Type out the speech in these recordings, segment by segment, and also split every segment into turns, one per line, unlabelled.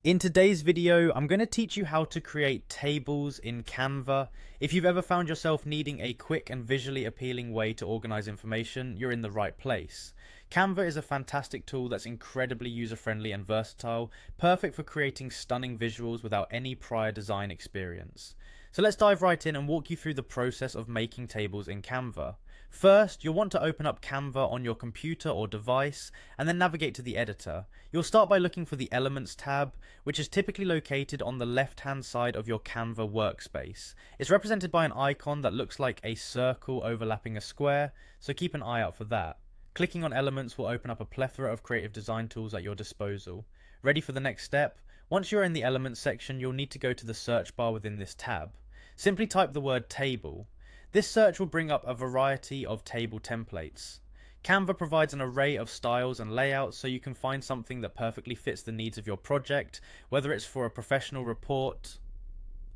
In today's video, I'm going to teach you how to create tables in Canva. If you've ever found yourself needing a quick and visually appealing way to organize information, you're in the right place. Canva is a fantastic tool that's incredibly user-friendly and versatile, perfect for creating stunning visuals without any prior design experience. So let's dive right in and walk you through the process of making tables in Canva. First, you'll want to open up Canva on your computer or device and then navigate to the editor. You'll start by looking for the Elements tab, which is typically located on the left-hand side of your Canva workspace. It's represented by an icon that looks like a circle overlapping a square, so keep an eye out for that. Clicking on Elements will open up a plethora of creative design tools at your disposal. Ready for the next step? Once you're in the Elements section, you'll need to go to the search bar within this tab. Simply type the word table. This search will bring up a variety of table templates. Canva provides an array of styles and layouts so you can find something that perfectly fits the needs of your project, whether it's for a professional report,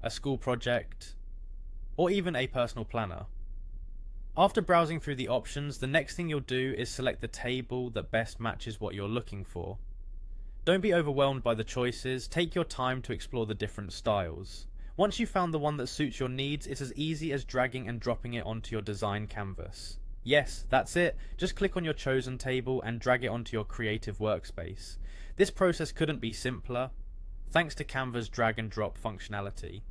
a school project, or even a personal planner. After browsing through the options, the next thing you'll do is select the table that best matches what you're looking for. Don't be overwhelmed by the choices, take your time to explore the different styles. Once you've found the one that suits your needs, it's as easy as dragging and dropping it onto your design canvas. Yes, that's it. Just click on your chosen table and drag it onto your creative workspace. This process couldn't be simpler, thanks to Canva's drag and drop functionality,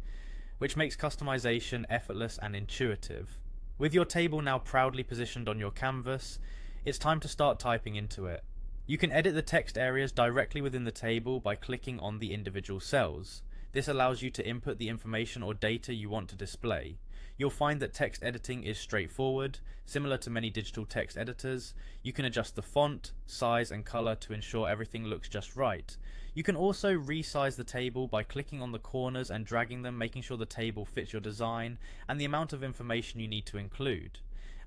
which makes customization effortless and intuitive. With your table now proudly positioned on your canvas, it's time to start typing into it. You can edit the text areas directly within the table by clicking on the individual cells. This allows you to input the information or data you want to display. You'll find that text editing is straightforward. Similar to many digital text editors, you can adjust the font, size and color to ensure everything looks just right. You can also resize the table by clicking on the corners and dragging them, making sure the table fits your design and the amount of information you need to include.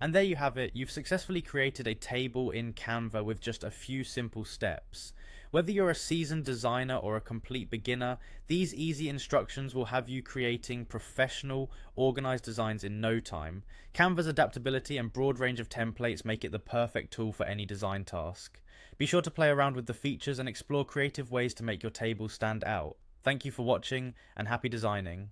And there you have it, you've successfully created a table in Canva with just a few simple steps. Whether you're a seasoned designer or a complete beginner, these easy instructions will have you creating professional, organized designs in no time. Canva's adaptability and broad range of templates make it the perfect tool for any design task. Be sure to play around with the features and explore creative ways to make your table stand out. Thank you for watching and happy designing.